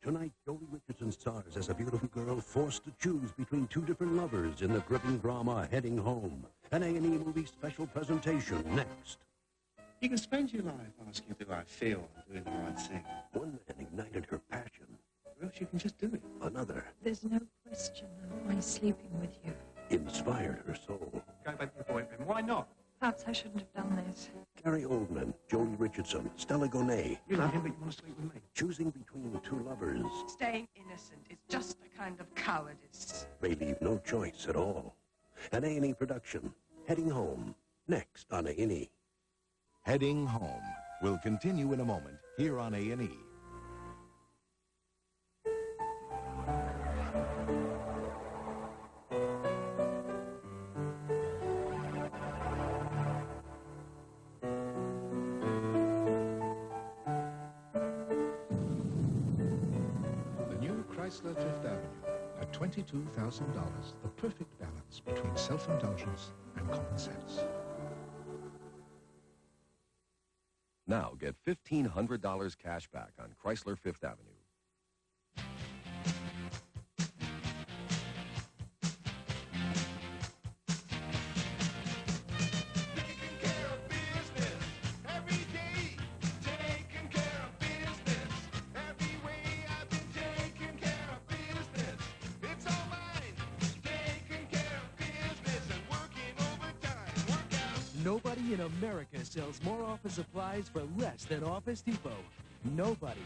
Tonight, Jolie Richardson stars as a beautiful girl forced to choose between two different lovers in the gripping drama Heading Home. An A&E movie special presentation next. You can spend your life asking, do I feel I'm doing the right thing? One man ignited her passion. Or else you can just do it. Another There's no question of my sleeping with you. inspired her soul. Go back to your boyfriend. Why not? Perhaps I shouldn't have done this. Gary Oldman, Jolie Richardson, Stella Gonet, You love him, but you want to sleep with me. choosing between two lovers. Staying innocent is just a kind of cowardice. They leave no choice at all. An A&E production, Heading Home, next on A&E. Heading Home will continue in a moment here on A&E. The new Chrysler Fifth Avenue at $22,000, the perfect balance between self-indulgence and common sense. Now get $1,500 cash back on Chrysler Fifth Avenue. Nobody in America sells more office supplies for less than Office Depot. Nobody.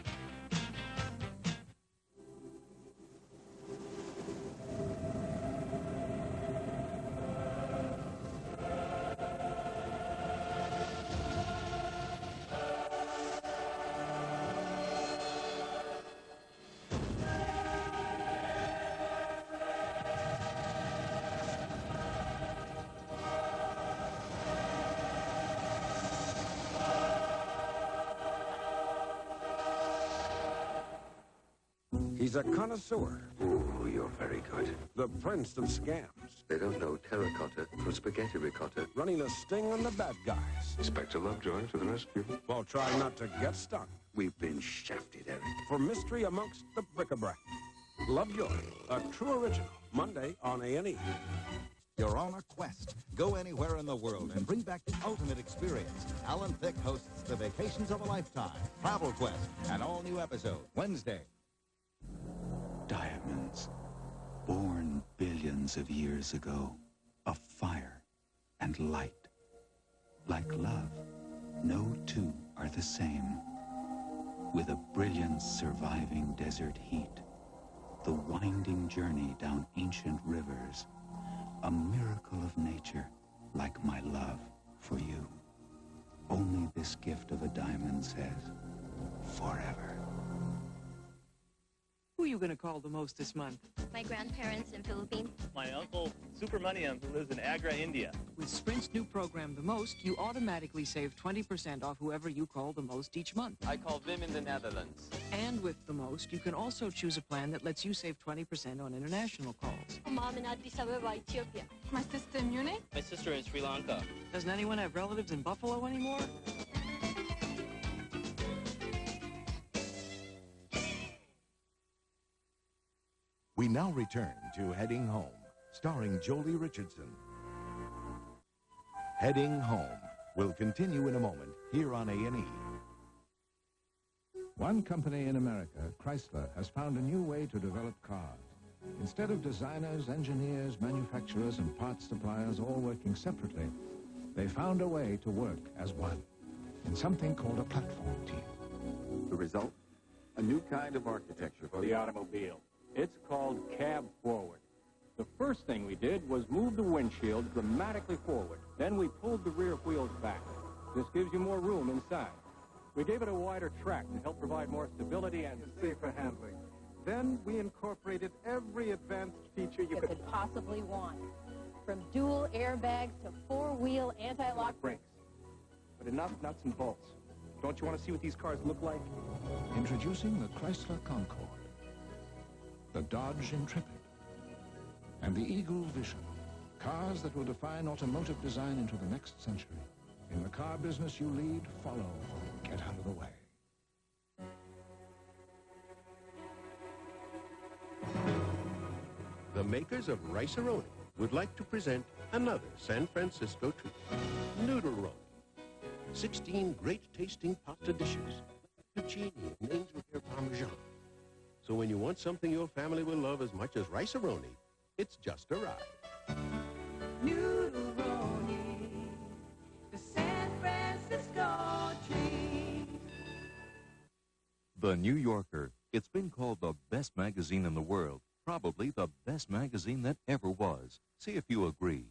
He's a connoisseur. Ooh, you're very good. The prince of scams. They don't know terracotta from spaghetti ricotta. Running a sting on the bad guys. Inspector Lovejoy to the rescue. Well, try not to get stung. We've been shafted, Eric. For mystery amongst the bric-a-brac. Lovejoy, a true original. Monday on A&E. You're on a quest. Go anywhere in the world and bring back the ultimate experience. Alan Thicke hosts the Vacations of a Lifetime, Travel Quest, an all-new episode, Wednesday. Diamonds, born billions of years ago, of fire and light. Like love, no two are the same. With a brilliance surviving desert heat, the winding journey down ancient rivers, a miracle of nature like my love for you. Only this gift of a diamond says, forever. Who are you going to call the most this month? My grandparents in Philippines. My uncle, Supermaniam, who lives in Agra, India. With Sprint's new program, The Most, you automatically save 20% off whoever you call the most each month. I call them in the Netherlands. And with The Most, you can also choose a plan that lets you save 20% on international calls. Mom in Addis Ababa, Ethiopia. My sister in Munich? My sister in Sri Lanka. Doesn't anyone have relatives in Buffalo anymore? We now return to Heading Home, starring Jolie Richardson. Heading Home will continue in a moment here on A&E. One company in America, Chrysler, has found a new way to develop cars. Instead of designers, engineers, manufacturers, and parts suppliers all working separately, they found a way to work as one, in something called a platform team. The result? A new kind of architecture for the automobile. It's called cab forward. The first thing we did was move the windshield dramatically forward. Then we pulled the rear wheels back. This gives you more room inside. We gave it a wider track to help provide more stability and safer handling. Then we incorporated every advanced feature you could possibly want. From dual airbags to four-wheel anti-lock brakes. But enough nuts and bolts. Don't you want to see what these cars look like? Introducing the Chrysler Concorde, the Dodge Intrepid, and the Eagle Vision. Cars that will define automotive design into the next century. In the car business you lead, follow. Get out of the way. the makers of rice-a-roni would like to present another San Francisco treat, noodle-roni. 16 great-tasting pasta dishes, zucchini and angel hair parmesan. So when you want something your family will love as much as rice-a-roni, it's just arrived. Noodle-roni, the San Francisco treat. The New Yorker. It's been called the best magazine in the world, probably the best magazine that ever was. See if you agree.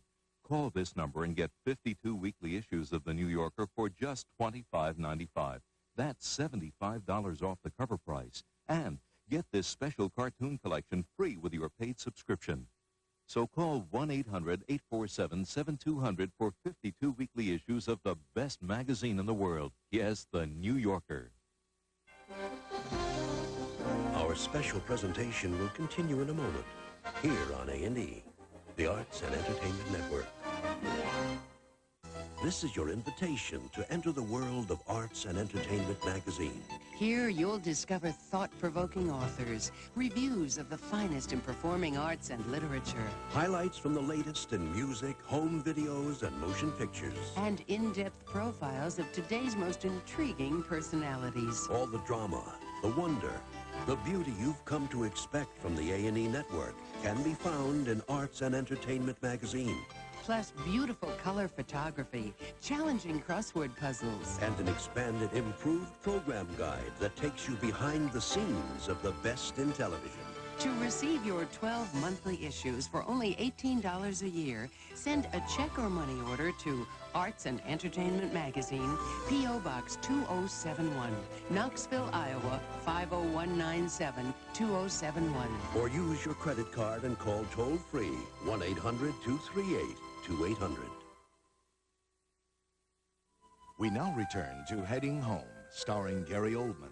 Call this number and get 52 weekly issues of The New Yorker for just $25.95. That's $75 off the cover price. And get this special cartoon collection free with your paid subscription. So call 1-800-847-7200 for 52 weekly issues of the best magazine in the world. Yes, The New Yorker. Our special presentation will continue in a moment, here on A&E, the Arts and Entertainment Network. This is your invitation to enter the world of Arts and Entertainment magazine. Here you'll discover thought-provoking authors, reviews of the finest in performing arts and literature, Highlights from the latest in music, home videos, and motion pictures. and in-depth profiles of today's most intriguing personalities. All the drama, the wonder, the beauty you've come to expect from the A&E network can be found in Arts and Entertainment magazine. Plus beautiful color photography, challenging crossword puzzles, And an expanded, improved program guide that takes you behind the scenes of the best in television. To receive your 12 monthly issues for only $18 a year, send a check or money order to Arts and Entertainment Magazine, P.O. Box 2071, Knoxville, Iowa, 50197-2071. Or use your credit card and call toll-free 1-800-238-2800. We now return to Heading Home, starring Gary Oldman.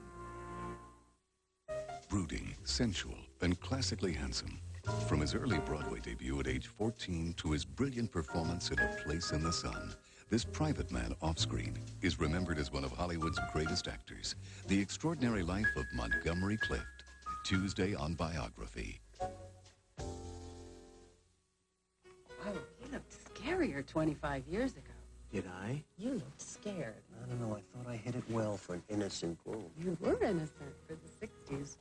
Brooding, sensual, and classically handsome. From his early Broadway debut at age 14 to his brilliant performance in A Place in the Sun, this private man off-screen is remembered as one of Hollywood's greatest actors. The Extraordinary Life of Montgomery Clift. Tuesday on Biography. Oh, you looked scarier 25 years ago. Did I? You looked scared. I don't know. I thought I hit it well for an innocent girl. You were innocent for the 60s.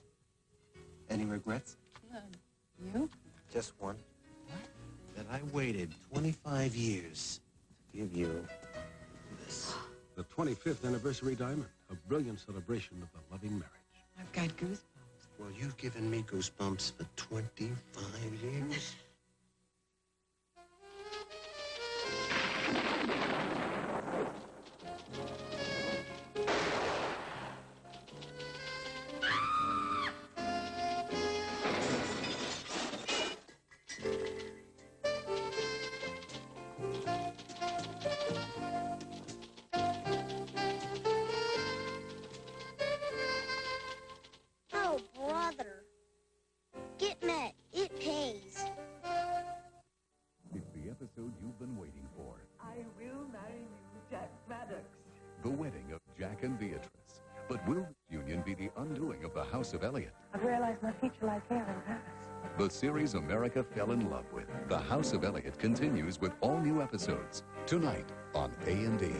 Any regrets? None. You? Just one. What? That I waited 25 years to give you this. The 25th anniversary diamond, a brilliant celebration of the loving marriage. I've got goosebumps. Well, you've given me goosebumps for 25 years. Oh, brother. Get met. It pays. It's the episode you've been waiting for. I will marry you, Jack Maddox. The wedding of Jack and Beatrice. But will this union be the undoing of the House of Elliott? I've realized my future lies here in Paris. The series America fell in love with, The House of Elliott, continues with all new episodes tonight on A&E.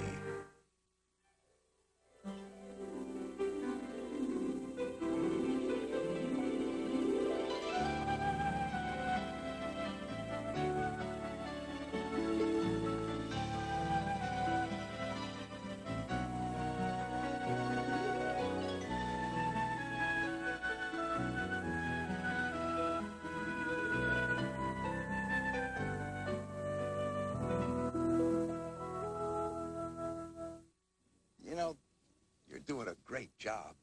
You know, you're doing a great job,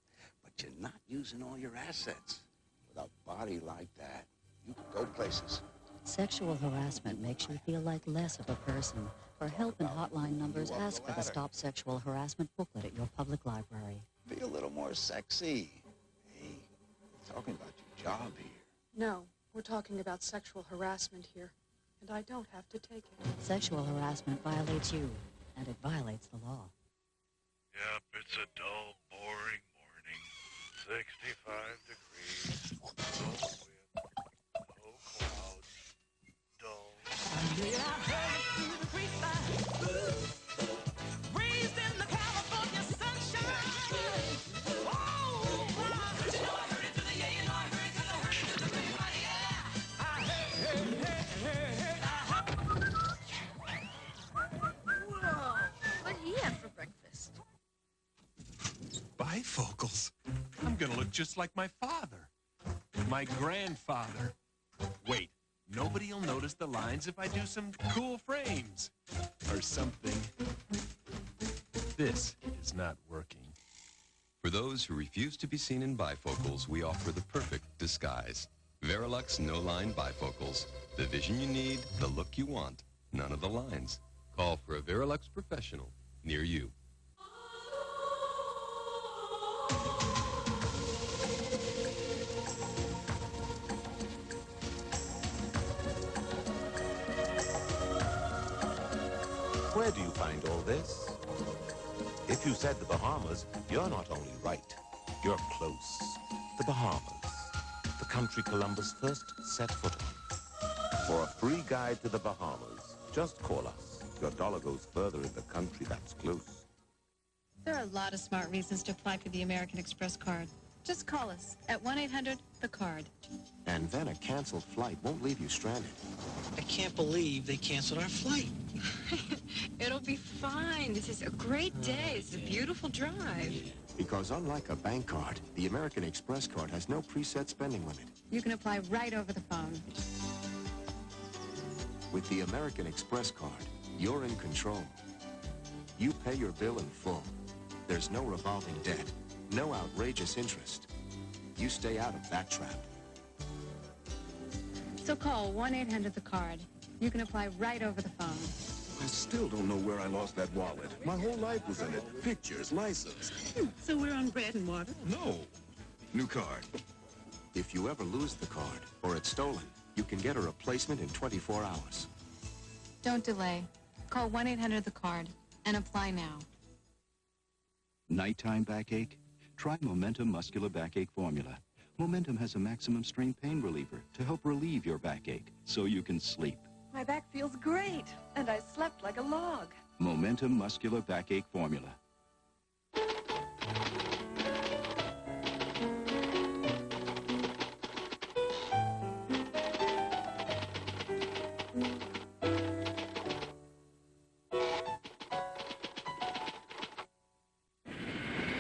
but you're not using all your assets. With a body like that, you could go places. Sexual harassment makes you feel like less of a person. For help and hotline numbers, ask for the Stop Sexual Harassment booklet at your public library. Be a little more sexy. Hey, we're talking about your job here. No, we're talking about sexual harassment here, and I don't have to take it. Sexual harassment violates you, and it violates the law. Yep, it's a dull, boring morning. 65 degrees, no wind, no clouds. bifocals. I'm gonna look just like my father. My grandfather. Wait, nobody'll notice the lines if I do some cool frames. Or something. This is not working. For those who refuse to be seen in bifocals, we offer the perfect disguise. Verilux no-line bifocals. The vision you need, the look you want. None of the lines. Call for a Verilux professional near you. Where do you find all this? If you said the Bahamas, you're not only right, you're close. The Bahamas, the country Columbus first set foot on. For a free guide to the Bahamas, just call us. Your dollar goes further in the country that's close. There are a lot of smart reasons to apply for the American Express card. Just call us at 1-800-THE-CARD. And then a canceled flight won't leave you stranded. I can't believe they canceled our flight. It'll be fine. This is a great day. It's a beautiful drive. Because unlike a bank card, the American Express card has no preset spending limit. You can apply right over the phone. With the American Express card, you're in control. You pay your bill in full. There's no revolving debt, no outrageous interest. You stay out of that trap. So call 1-800-THE-CARD. You can apply right over the phone. I still don't know where I lost that wallet. My whole life was in it. Pictures, license. So we're on bread and water? No. New card. If you ever lose the card or it's stolen, you can get a replacement in 24 hours. Don't delay. Call 1-800-THE-CARD and apply now. Nighttime backache? Try Momentum Muscular Backache Formula. Momentum has a maximum strain pain reliever to help relieve your backache so you can sleep. My back feels great, and I slept like a log. Momentum Muscular Backache Formula.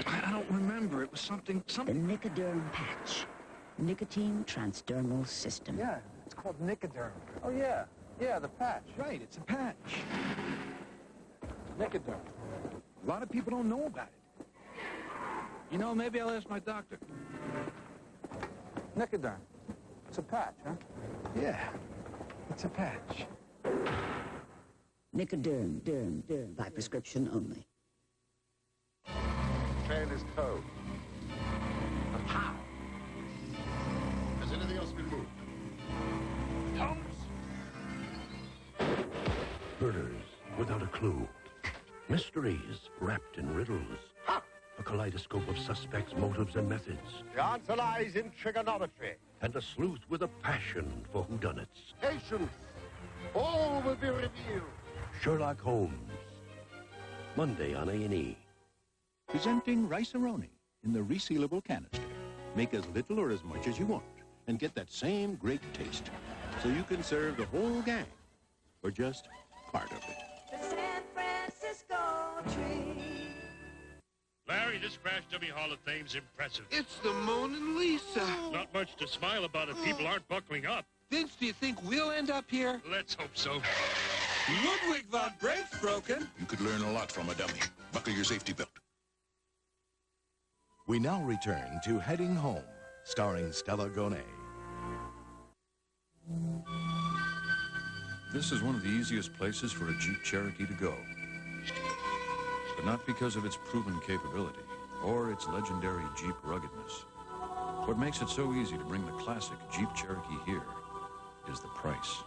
I don't remember. It was something... The Nicoderm patch. Nicotine transdermal system. Yeah, it's called Nicoderm. Oh, yeah. Yeah, the patch. Right, it's a patch. Nicoderm. A lot of people don't know about it. You know, maybe I'll ask my doctor. Nicoderm. It's a patch, huh? Yeah, it's a patch. Nicoderm, derm, by prescription only. Trail is code. But how? Has anything else been moved? Holmes! Murders without a clue. Mysteries wrapped in riddles. A kaleidoscope of suspects, motives, and methods. The answer lies in trigonometry. And a sleuth with a passion for whodunits. Patience. All will be revealed. Sherlock Holmes. Monday on A&E. Presenting rice-a-roni in the resealable canister. Make as little or as much as you want and get that same great taste. So you can serve the whole gang or just part of it. The San Francisco tree. Larry, this Crash Dummy Hall of Fame's impressive. It's the Mona Lisa. Not much to smile about if people aren't buckling up. Vince, do you think we'll end up here? Let's hope so. Ludwig von Brake's broken. You could learn a lot from a dummy. Buckle your safety belt. We now return to Heading Home, starring Stella Gonay. This is one of the easiest places for a Jeep Cherokee to go. But not because of its proven capability or its legendary Jeep ruggedness. What makes it so easy to bring the classic Jeep Cherokee here is the price.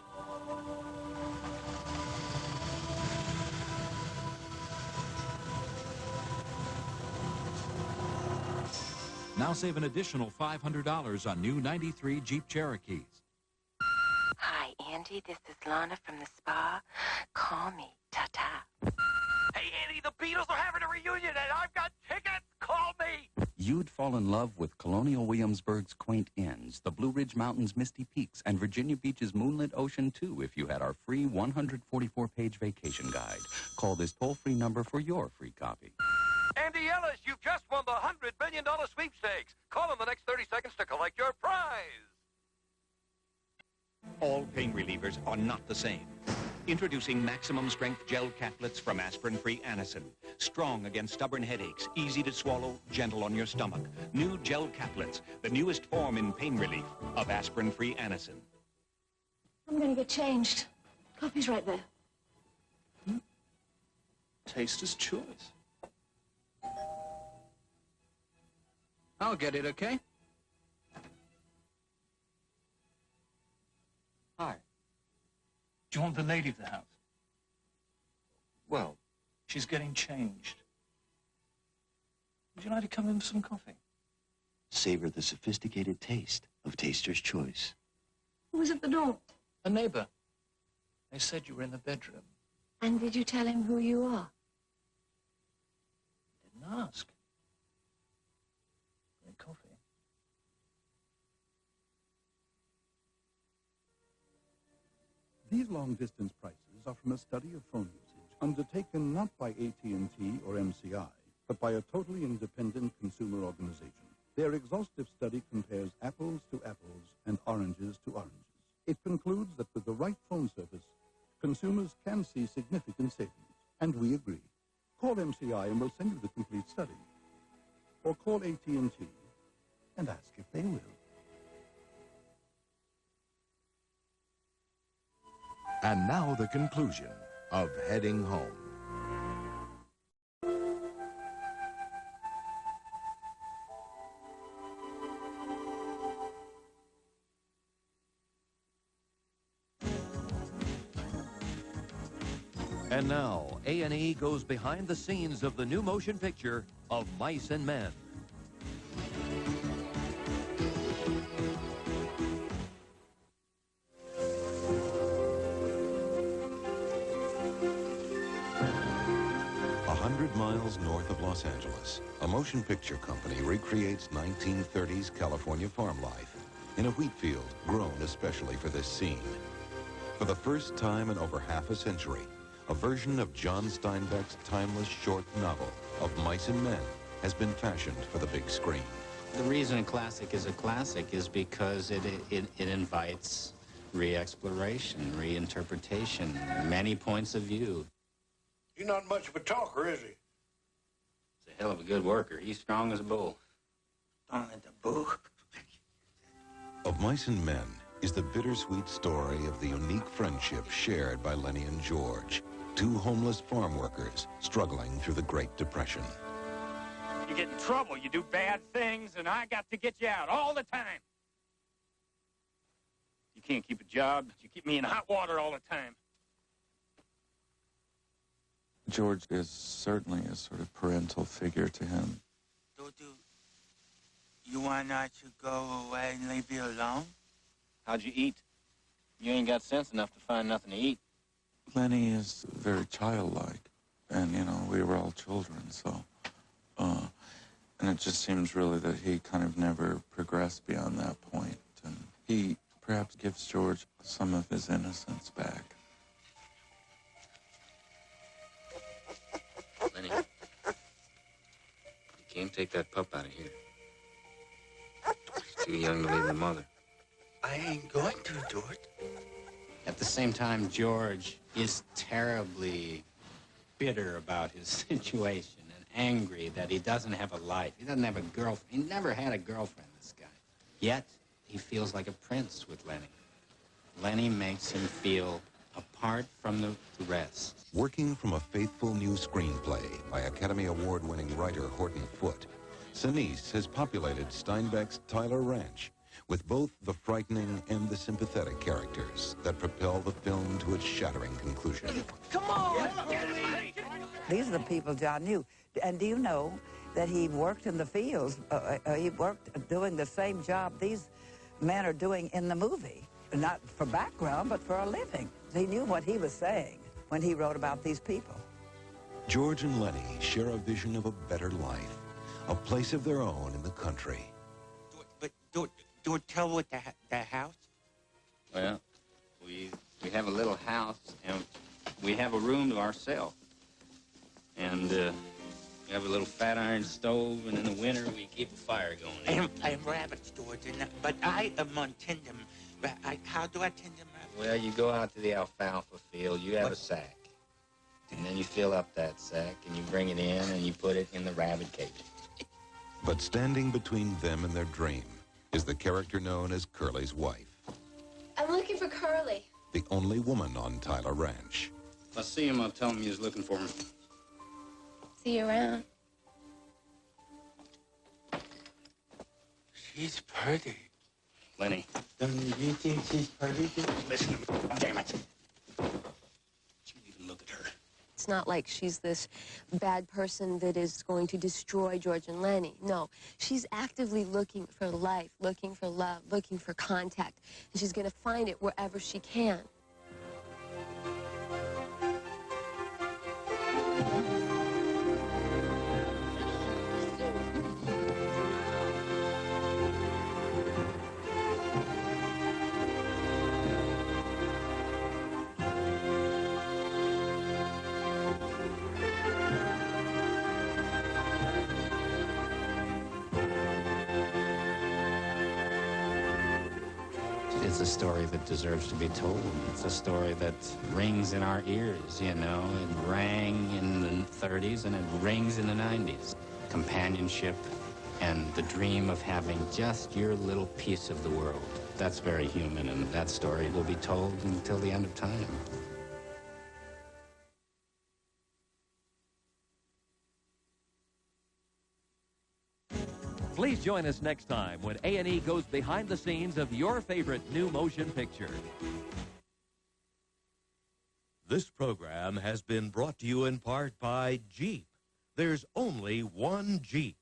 Now save an additional $500 on new 93 Jeep Cherokees. Hi, Andy. This is Lana from the spa. Call me. Ta-ta. Hey, Andy, the Beatles are having a reunion, and I've got tickets. Call me. You'd fall in love with Colonial Williamsburg's quaint inns, the Blue Ridge Mountains' misty peaks, and Virginia Beach's moonlit ocean, too, if you had our free 144-page vacation guide. Call this toll-free number for your free copy. Andy Ellis, you've just won the $100 million sweepstakes. Call in the next 30 seconds to collect your prize. All pain relievers are not the same. Introducing maximum strength gel caplets from aspirin-free Anacin. Strong against stubborn headaches, easy to swallow, gentle on your stomach. New gel caplets, the newest form in pain relief of aspirin-free Anacin. I'm going to get changed. Coffee's right there. Taster's choice. I'll get it, okay? Hi. Do you want the lady of the house? Well, She's getting changed. Would you like to come in for some coffee? Savor the sophisticated taste of Taster's Choice. Who was at the door? A neighbor. They said you were in the bedroom. And did you tell him who you are? Didn't ask. Great coffee. These long-distance prices are from a study of phone usage undertaken not by AT&T or MCI, but by a totally independent consumer organization. Their exhaustive study compares apples to apples and oranges to oranges. It concludes that with the right phone service, consumers can see significant savings. And we agree. Call MCI and we'll send you the complete study. Or call AT&T and ask if they will. And now the conclusion of Heading Home. And now, A&E goes behind the scenes of the new motion picture of Mice and Men. Miles north of Los Angeles, a motion picture company recreates 1930s California farm life in a wheat field grown especially for this scene. For the first time in over half a century, a version of John Steinbeck's timeless short novel of Mice and Men has been fashioned for the big screen. The reason a classic is a classic is because it invites re-exploration, reinterpretation, many points of view. He's not much of a talker, is he? He's a hell of a good worker. He's strong as a bull. Strong as a bull? Of Mice and Men is the bittersweet story of the unique friendship shared by Lenny and George, two homeless farm workers struggling through the Great Depression. You get in trouble, you do bad things, and I got to get you out all the time. You can't keep a job, you keep me in hot water all the time. George is certainly a sort of parental figure to him. Dudu, you want not to go away and leave you alone? How'd you eat? You ain't got sense enough to find nothing to eat. Lenny is very childlike, and, you know, we were all children, so, and it just seems really that he kind of never progressed beyond that point, and he perhaps gives George some of his innocence back. Lenny, you can't take that pup out of here. He's too young to leave the mother. I ain't going to, George. At the same time, George is terribly bitter about his situation and angry that he doesn't have a life. He doesn't have a girlfriend. He never had a girlfriend, this guy. Yet, he feels like a prince with Lenny. Lenny makes him feel apart from the rest. Working from a faithful new screenplay by Academy Award-winning writer Horton Foote, Sinise has populated Steinbeck's Tyler Ranch with both the frightening and the sympathetic characters that propel the film to its shattering conclusion. Come on! These are the people John knew. And do you know that he worked in the fields? He worked doing the same job these men are doing in the movie. Not for background, but for a living. He knew what he was saying when he wrote about these people. George and Lenny share a vision of a better life, a place of their own in the country. But don't tell what the house? Well, we have a little house, and we have a room to ourselves. And have a little fat iron stove, and in the winter we keep a fire going. I have rabbits, George, but I am on tend them. But how do I tend them? Well, you go out to the alfalfa field, you have a sack. And then you fill up that sack, and you bring it in, and you put it in the rabbit cage. But standing between them and their dream is the character known as Curly's wife, I'm looking for Curly. the only woman on Tyler Ranch. If I see him, I'll tell him you're looking for him. See you around. She's pretty. Lenny. Don't you think she's pretty? Listen to me. Damn it. Don't you even look at her. It's not like she's this bad person that is going to destroy George and Lenny. No, she's actively looking for life, looking for love, looking for contact. And she's going to find it wherever she can. It's a story that deserves to be told. It's a story that rings in our ears, you know. It rang in the 30s and it rings in the 90s. Companionship and the dream of having just your little piece of the world. That's very human, and that story will be told until the end of time. Please join us next time when A&E goes behind the scenes of your favorite new motion picture. This program has been brought to you in part by Jeep. There's only one Jeep.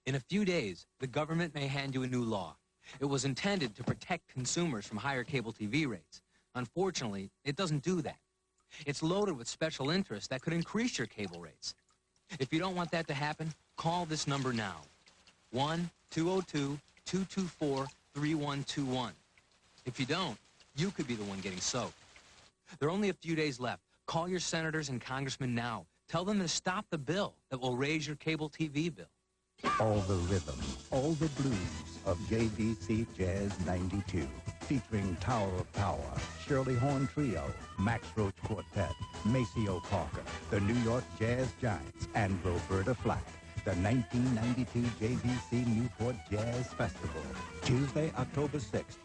In a few days, the government may hand you a new law. It was intended to protect consumers from higher cable TV rates. Unfortunately, it doesn't do that. It's loaded with special interests that could increase your cable rates. If you don't want that to happen, call this number now. 1-202-224-3121. If you don't, you could be the one getting soaked. There are only a few days left. Call your senators and congressmen now. Tell them to stop the bill that will raise your cable TV bill. All the rhythm, all the blues of JVC Jazz 92. Featuring Tower of Power, Shirley Horn Trio, Max Roach Quartet, Maceo Parker, the New York Jazz Giants, and Roberta Flack. The 1992 JVC Newport Jazz Festival. Tuesday, October 6th